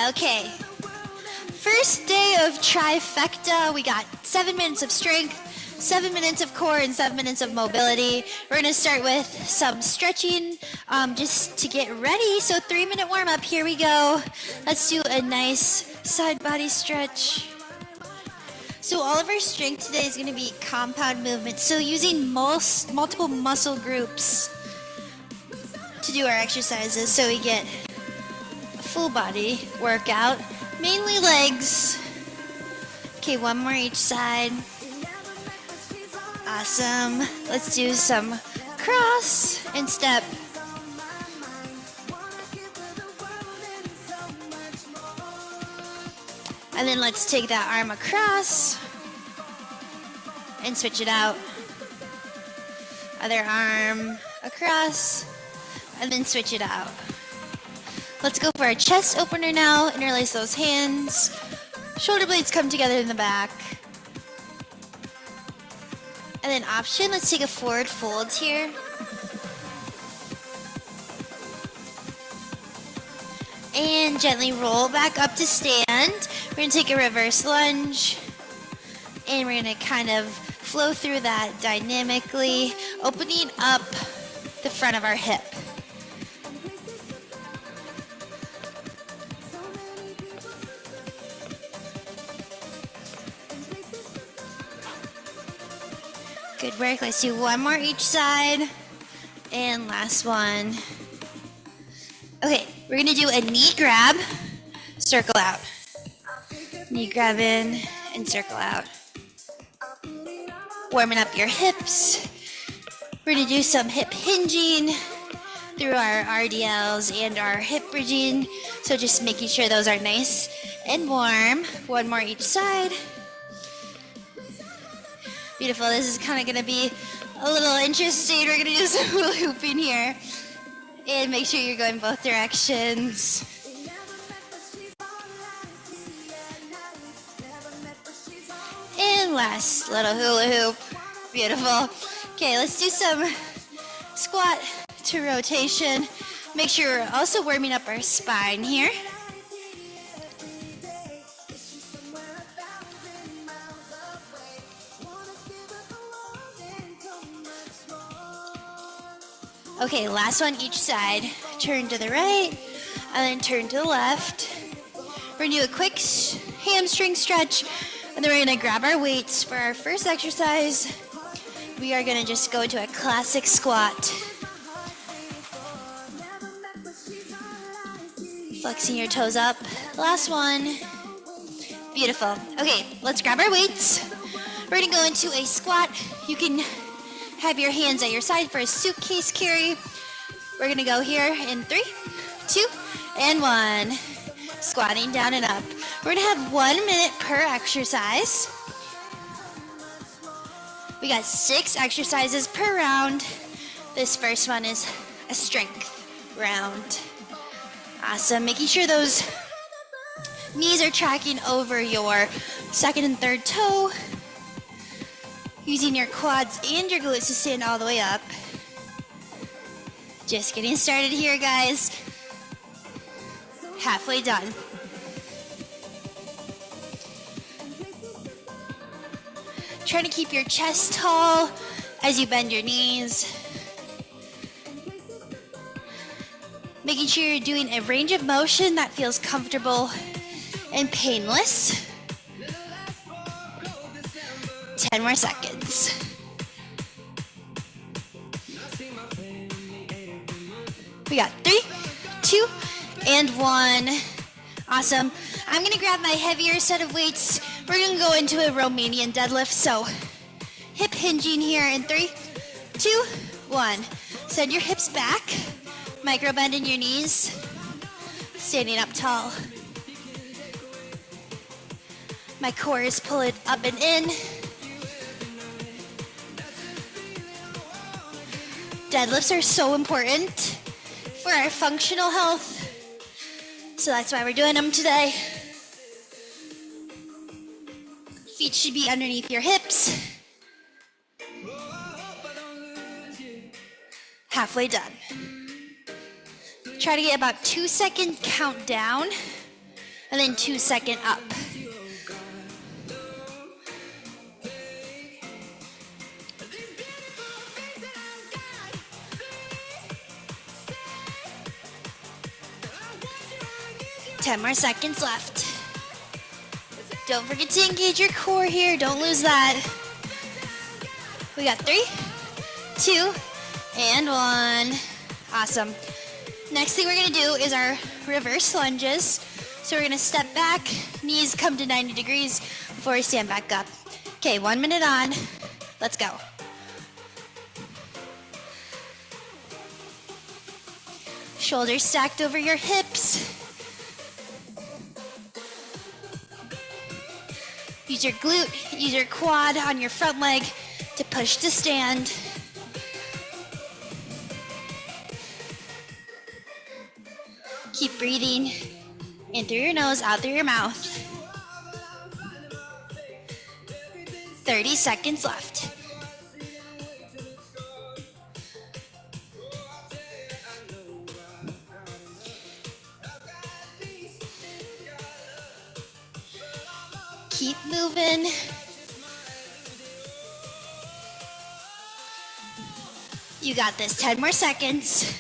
Okay. First day of Trifecta. We got 7 minutes of strength, 7 minutes of core, and 7 minutes of mobility. We're going to start with some stretching just to get ready. So 3-minute warm up. Here we go. Let's do a nice side body stretch. So all of our strength today is going to be compound movements. So using multiple muscle groups to do our exercises so we get a full body workout. Mainly legs. Okay, one more each side. Awesome. Let's do some cross and step. And then let's take that arm across and switch it out. Other arm across and then switch it out. Let's go for our chest opener now. Interlace those hands. Shoulder blades come together in the back. And then option, let's take a forward fold here. And gently roll back up to stand. We're going to take a reverse lunge. And we're going to kind of flow through that dynamically, opening up the front of our hip. Good work. Let's do one more each side. And last one. Okay, we're going to do a knee grab, circle out. Knee grab in and circle out. Warming up your hips. We're going to do some hip hinging through our RDLs and our hip bridging. So just making sure those are nice and warm. One more each side. Beautiful. This is kind of going to be a little interesting. We're going to do some hula hooping here. And make sure you're going both directions. And last little hula hoop. Beautiful. Okay, let's do some squat to rotation. Make sure we're also warming up our spine here. Okay, last one each side. Turn to the right, and then turn to the left. We're gonna do a quick hamstring stretch, and then we're gonna grab our weights for our first exercise. We are gonna just go into a classic squat. Flexing your toes up. Last one. Beautiful. Okay, let's grab our weights. We're gonna go into a squat. You can have your hands at your side for a suitcase carry. We're gonna go here in 3, 2, and 1. Squatting down and up. We're gonna have 1 minute per exercise. We got 6 exercises per round. This first one is a strength round. Awesome. Making sure those knees are tracking over your second and third toe. Using your quads and your glutes to stand all the way up. Just getting started here, guys. Halfway done. Trying to keep your chest tall as you bend your knees. Making sure you're doing a range of motion that feels comfortable and painless. 10 more seconds. We got 3, 2, and 1. Awesome. I'm gonna grab my heavier set of weights. We're gonna go into a Romanian deadlift. So hip hinging here in 3, 2, 1. Send your hips back. Micro bend in your knees. Standing up tall. My core is pulling up and in. Deadlifts are so important for our functional health. So that's why we're doing them today. Feet should be underneath your hips. Halfway done. Try to get about 2-second count down and then 2-second up. Ten more seconds left. Don't forget to engage your core here. Don't lose that. We got 3, 2, and 1. Awesome. Next thing we're gonna do is our reverse lunges. So we're gonna step back, knees come to 90 degrees before we stand back up. Okay, 1 minute on. Let's go. Shoulders stacked over your hips. Use your glute, use your quad on your front leg to push to stand. Keep breathing in through your nose, out through your mouth. 30 seconds left. Keep moving. You got this. 10 more seconds.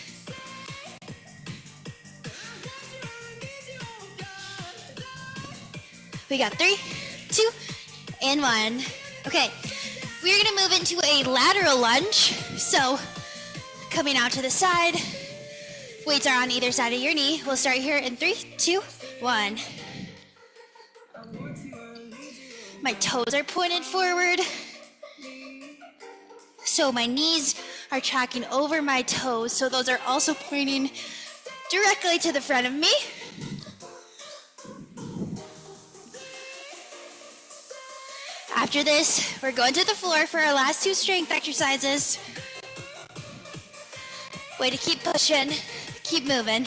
We got 3, 2, and 1. Okay, we're gonna move into a lateral lunge. So, coming out to the side, weights are on either side of your knee. We'll start here in 3, 2, 1. My toes are pointed forward. So my knees are tracking over my toes. So those are also pointing directly to the front of me. After this, we're going to the floor for our last 2 strength exercises. Way to keep pushing, keep moving.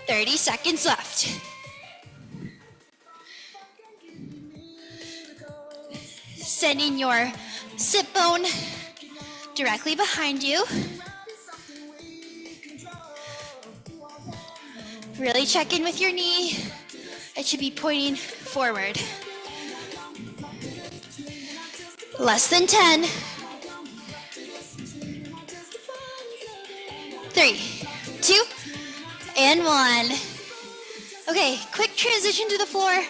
30 seconds left. Sending your sit bone directly behind you. Really check in with your knee. It should be pointing forward. Less than 10. 3, 2, and 1. Okay, quick transition to the floor.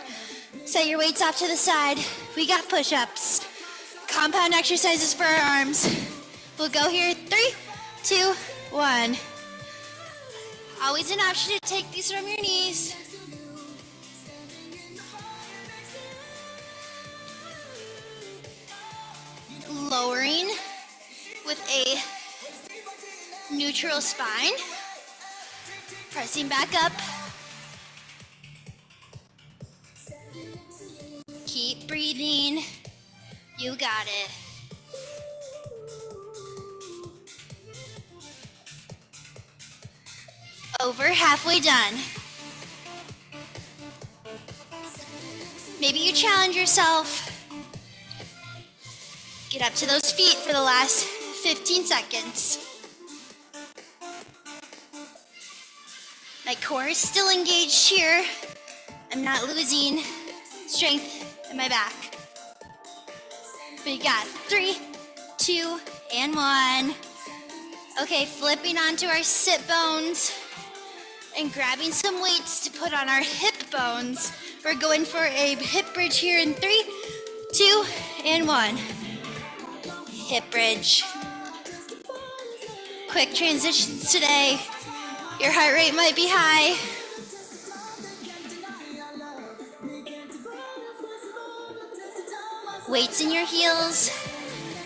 Set your weights off to the side. We got push-ups. Compound exercises for our arms. We'll go here, 3, 2, 1. Always an option to take these from your knees. Lowering with a neutral spine. Pressing back up. Keep breathing. You got it. Over halfway done. Maybe you challenge yourself. Get up to those feet for the last 15 seconds. My core is still engaged here. I'm not losing strength in my back. We got 3, 2, and 1. Okay, flipping onto our sit bones and grabbing some weights to put on our hip bones. We're going for a hip bridge here in 3, 2, and 1. Hip bridge. Quick transitions today. Your heart rate might be high. Weights in your heels,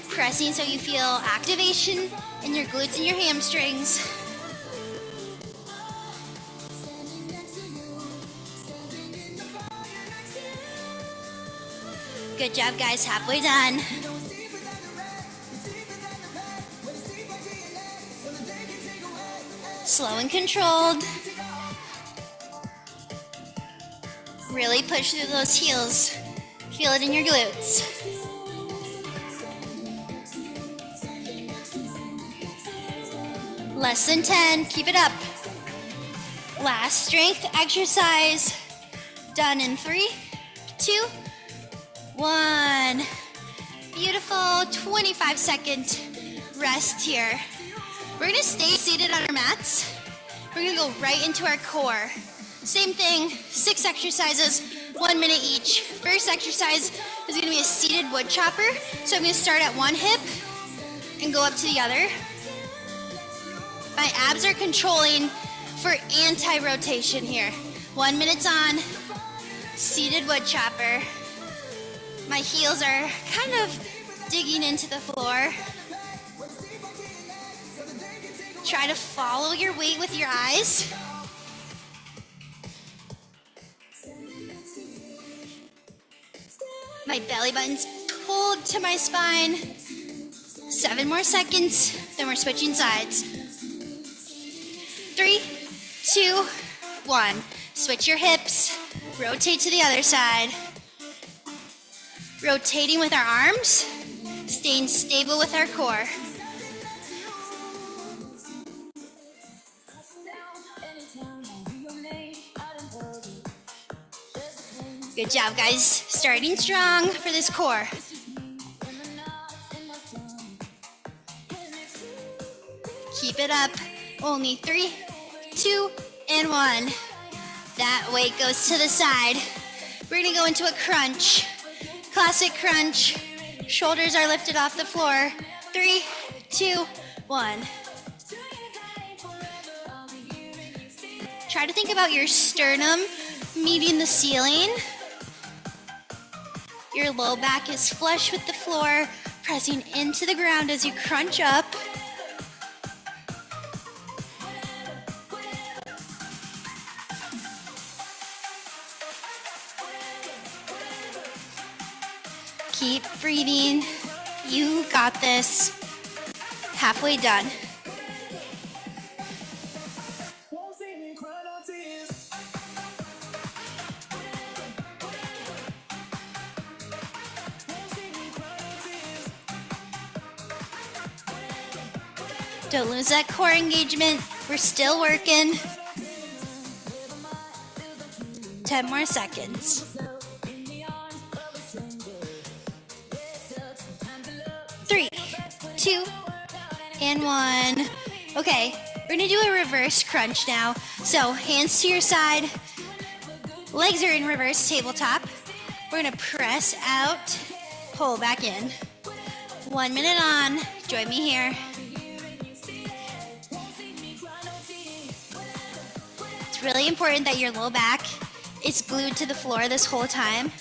pressing so you feel activation in your glutes and your hamstrings. Good job, guys. Halfway done. Slow and controlled. Really push through those heels. Feel it in your glutes. Less than 10. Keep it up. Last strength exercise. Done in 3, 2, 1. Beautiful. 25-second rest here. We're gonna stay seated on our mats. We're gonna go right into our core. Same thing, 6 exercises, 1 minute each. First exercise is gonna be a seated wood chopper. So I'm gonna start at one hip and go up to the other. My abs are controlling for anti-rotation here. 1 minute's on, seated wood chopper. My heels are kind of digging into the floor. Try to follow your weight with your eyes. My belly button's pulled to my spine. 7 more seconds, then we're switching sides. 3, 2, 1. Switch your hips, rotate to the other side. Rotating with our arms, staying stable with our core. Good job, guys. Starting strong for this core. Keep it up. Only 3, 2, and 1. That weight goes to the side. We're gonna go into a crunch. Classic crunch. Shoulders are lifted off the floor. 3, 2, 1. Try to think about your sternum meeting the ceiling. Your low back is flush with the floor, pressing into the ground as you crunch up. Keep breathing. You got this. Halfway done. Don't lose that core engagement. We're still working. 10 more seconds. 3, 2, and 1. Okay, we're gonna do a reverse crunch now. So hands to your side, legs are in reverse tabletop. We're gonna press out, pull back in. 1 minute on, join me here. It's really important that your low back is glued to the floor this whole time.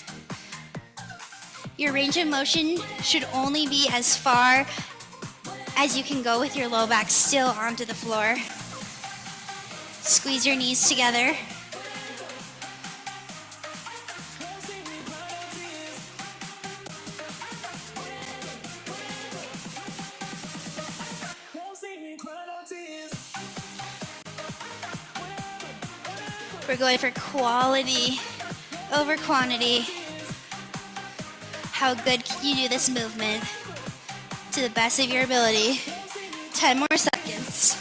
Your range of motion should only be as far as you can go with your low back still onto the floor. Squeeze your knees together. We're going for quality over quantity. How good can you do this movement to the best of your ability? 10 more seconds.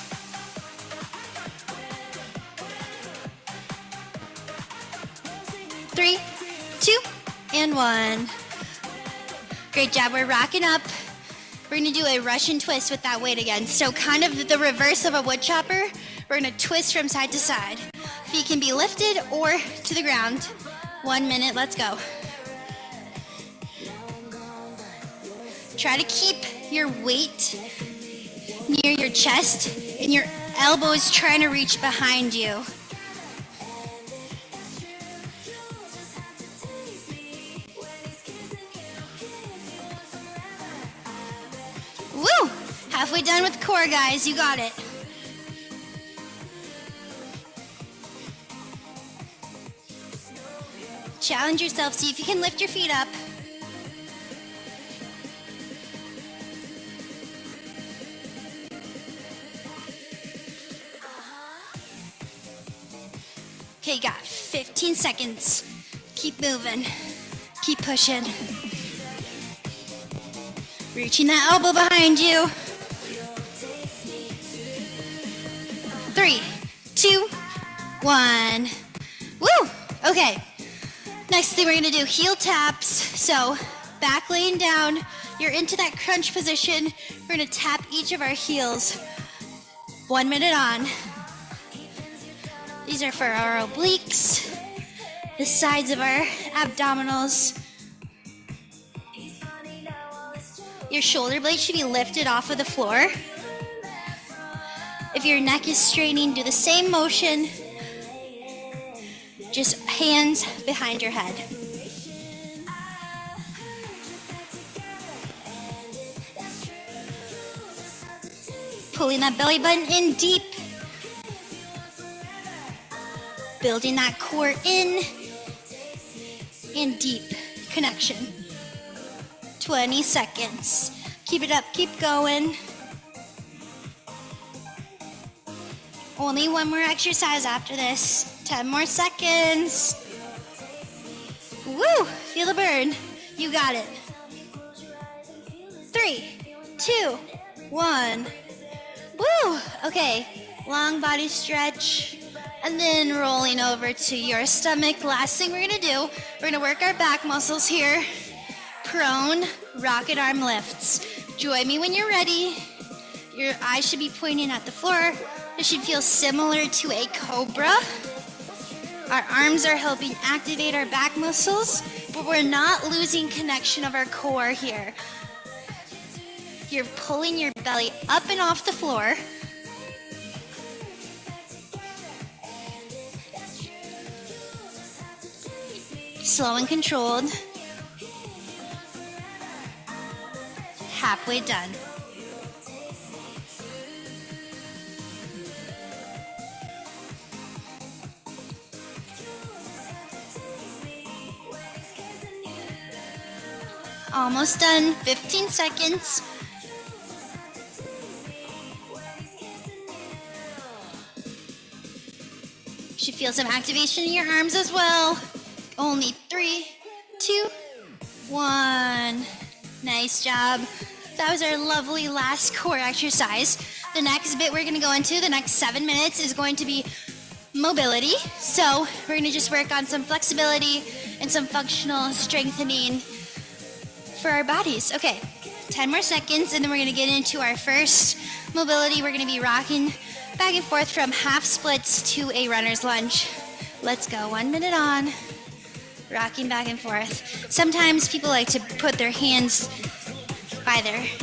3, 2, and 1. Great job, we're rocking up. We're gonna do a Russian twist with that weight again. So kind of the reverse of a wood chopper. We're gonna twist from side to side. Feet can be lifted or to the ground. 1 minute, let's go. Try to keep your weight near your chest and your elbows trying to reach behind you. Woo! Halfway done with the core, guys. You got it. Challenge yourself. See if you can lift your feet up. Okay, you got 15 seconds. Keep moving. Keep pushing. Reaching that elbow behind you. 3, 2, 1. Woo! Okay. Next thing we're gonna do heel taps. So back laying down, you're into that crunch position. We're gonna tap each of our heels. 1 minute on. These are for our obliques, the sides of our abdominals. Your shoulder blades should be lifted off of the floor. If your neck is straining, do the same motion. Just hands behind your head. Pulling that belly button in deep. Building that core in and deep connection. 20 seconds. Keep it up, keep going. Only one more exercise after this. 10 more seconds. Woo! Feel the burn. You got it. 3, 2, 1. Woo! Okay, long body stretch. And then rolling over to your stomach. Last thing we're gonna do, we're gonna work our back muscles here. Prone, rocket arm lifts. Join me when you're ready. Your eyes should be pointing at the floor. It should feel similar to a cobra. Our arms are helping activate our back muscles, but we're not losing connection of our core here. You're pulling your belly up and off the floor. Slow and controlled. Halfway done. Almost done. 15 seconds. You should feel some activation in your arms as well. Only 3, 2, 1. Nice job. That was our lovely last core exercise. The next bit we're going to go into, the next 7 minutes, is going to be mobility. So we're going to just work on some flexibility and some functional strengthening for our bodies. Okay, 10 more seconds, and then we're going to get into our first mobility. We're going to be rocking back and forth from half splits to a runner's lunge. Let's go. 1 minute on. Rocking back and forth. Sometimes people like to put their hands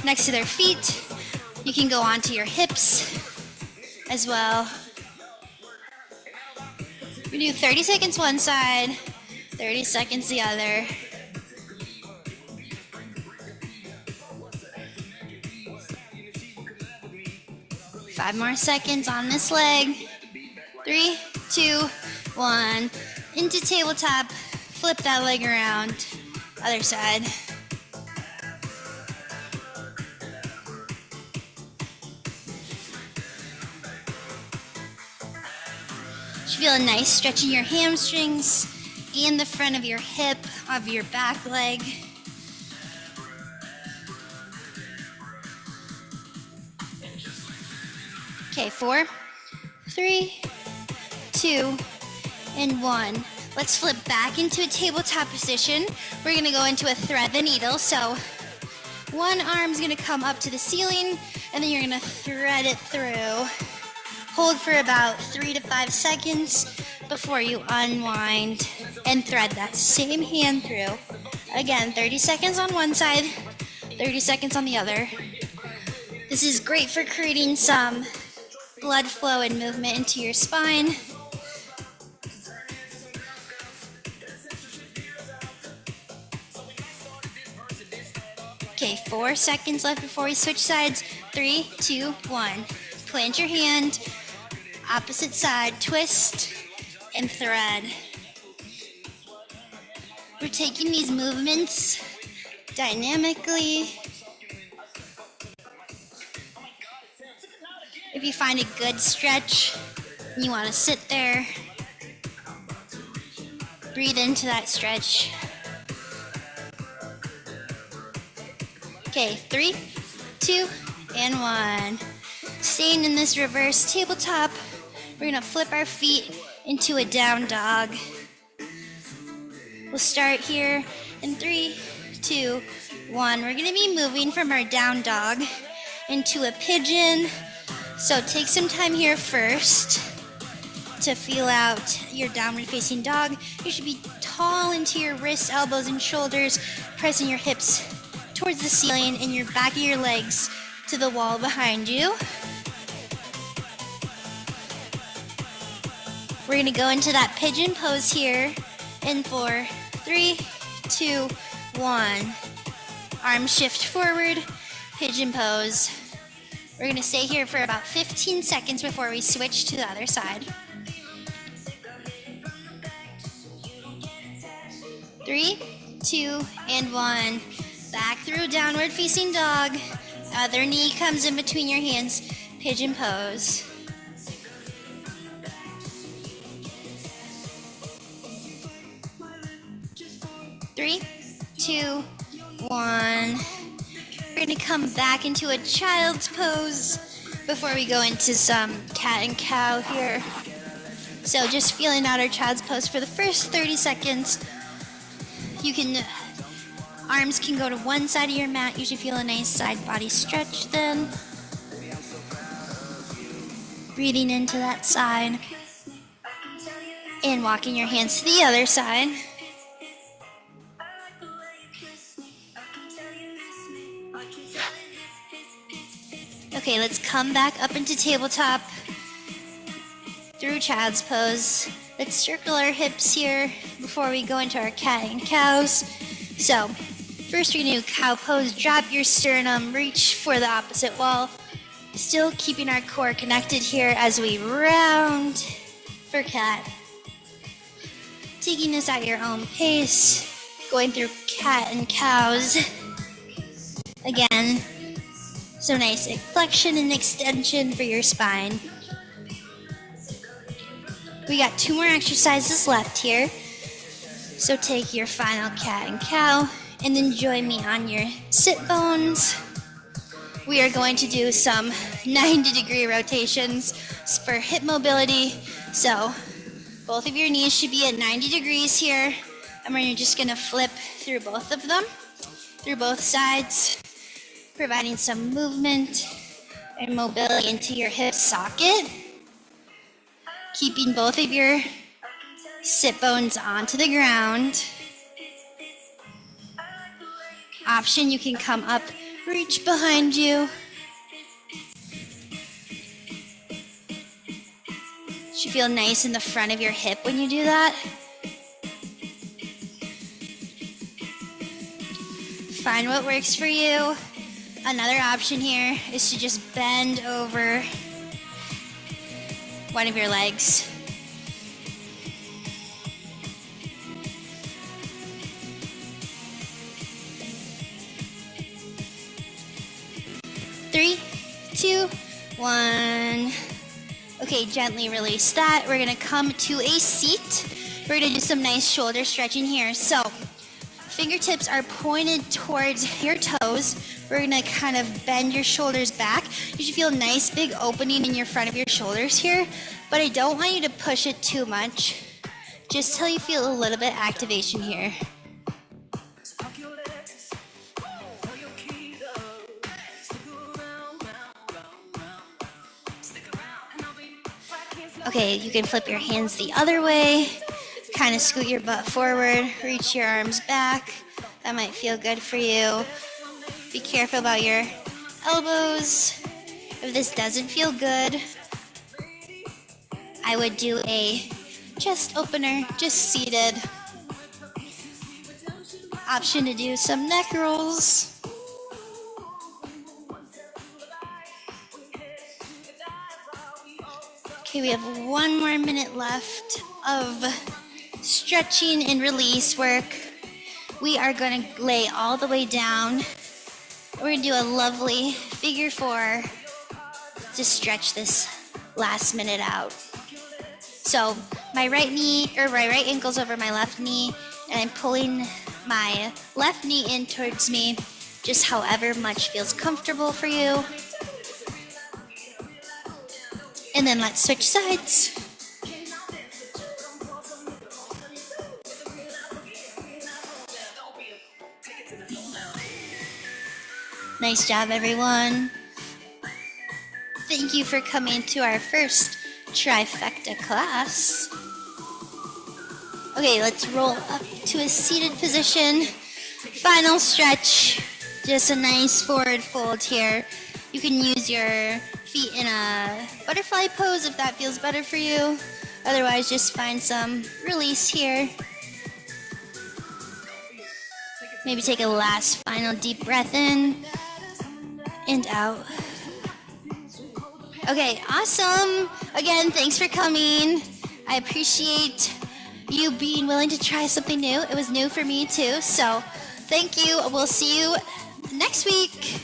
next to their feet. You can go onto your hips as well. We do 30 seconds one side, 30 seconds the other. Five more seconds on this leg. 3, 2, 1. Into tabletop. Flip that leg around. Other side. You feel a nice stretch in your hamstrings and the front of your hip, of your back leg. Okay, 4, 3, 2, and 1. Let's flip back into a tabletop position. We're gonna go into a thread the needle. So one arm's gonna come up to the ceiling, and then you're gonna thread it through. Hold for about 3 to 5 seconds before you unwind and thread that same hand through. Again, 30 seconds on one side, 30 seconds on the other. This is great for creating some blood flow and movement into your spine. Okay, 4 seconds left before we switch sides. 3, 2, 1. Plant your hand, opposite side, twist, and thread. We're taking these movements dynamically. If you find a good stretch, and you want to sit there, breathe into that stretch. Okay, 3, 2, and 1. Staying in this reverse tabletop, we're gonna flip our feet into a down dog. We'll start here in 3, 2, 1. We're gonna be moving from our down dog into a pigeon. So take some time here first to feel out your downward facing dog. You should be tall into your wrists, elbows, and shoulders, pressing your hips towards the ceiling and your back of your legs to the wall behind you. We're gonna go into that pigeon pose here in 4, 3, 2, 1. Arms shift forward, pigeon pose. We're gonna stay here for about 15 seconds before we switch to the other side. 3, 2, and 1. Back through downward facing dog. Other knee comes in between your hands. Pigeon pose. Three, 2, 1. We're gonna come back into a child's pose before we go into some cat and cow here. So just feeling out our child's pose for the first 30 seconds. Arms can go to one side of your mat. You should feel a nice side body stretch then. Breathing into that side. And walking your hands to the other side. Okay, let's come back up into tabletop through child's pose. Let's circle our hips here before we go into our cat and cows. So, first we're gonna do cow pose. Drop your sternum, reach for the opposite wall. Still keeping our core connected here as we round for cat. Taking this at your own pace. Going through cat and cows. Again, so nice flexion and extension for your spine. We got 2 more exercises left here. So take your final cat and cow and then join me on your sit bones. We are going to do some 90-degree rotations for hip mobility. So both of your knees should be at 90 degrees here. And we're just gonna flip through both of them, through both sides, providing some movement and mobility into your hip socket. Keeping both of your sit bones onto the ground. Option, you can come up, reach behind you. Should feel nice in the front of your hip when you do that. Find what works for you. Another option here is to just bend over one of your legs. Three, 2, 1. Okay, gently release that. We're gonna come to a seat. We're gonna do some nice shoulder stretching here. So, fingertips are pointed towards your toes. We're gonna kind of bend your shoulders back. You should feel a nice big opening in your front of your shoulders here, but I don't want you to push it too much, just till you feel a little bit activation here. Okay, you can flip your hands the other way, kind of scoot your butt forward, reach your arms back. That might feel good for you. Be careful about your elbows. If this doesn't feel good, I would do a chest opener, just seated. Option to do some neck rolls. Okay, we have 1 more minute left of stretching and release work. We are going to lay all the way down. We're going to do a lovely figure 4 to stretch this last minute out. So my right ankle's over my left knee, and I'm pulling my left knee in towards me, just however much feels comfortable for you. And then let's switch sides. Nice job, everyone. Thank you for coming to our first Trifecta class. Okay, let's roll up to a seated position. Final stretch. Just a nice forward fold here. You can use your feet in a butterfly pose if that feels better for you. Otherwise, just find some release here. Maybe take a last final deep breath in and out. Okay, awesome. Again, thanks for coming. I appreciate you being willing to try something new. It was new for me too. So thank you. We'll see you next week.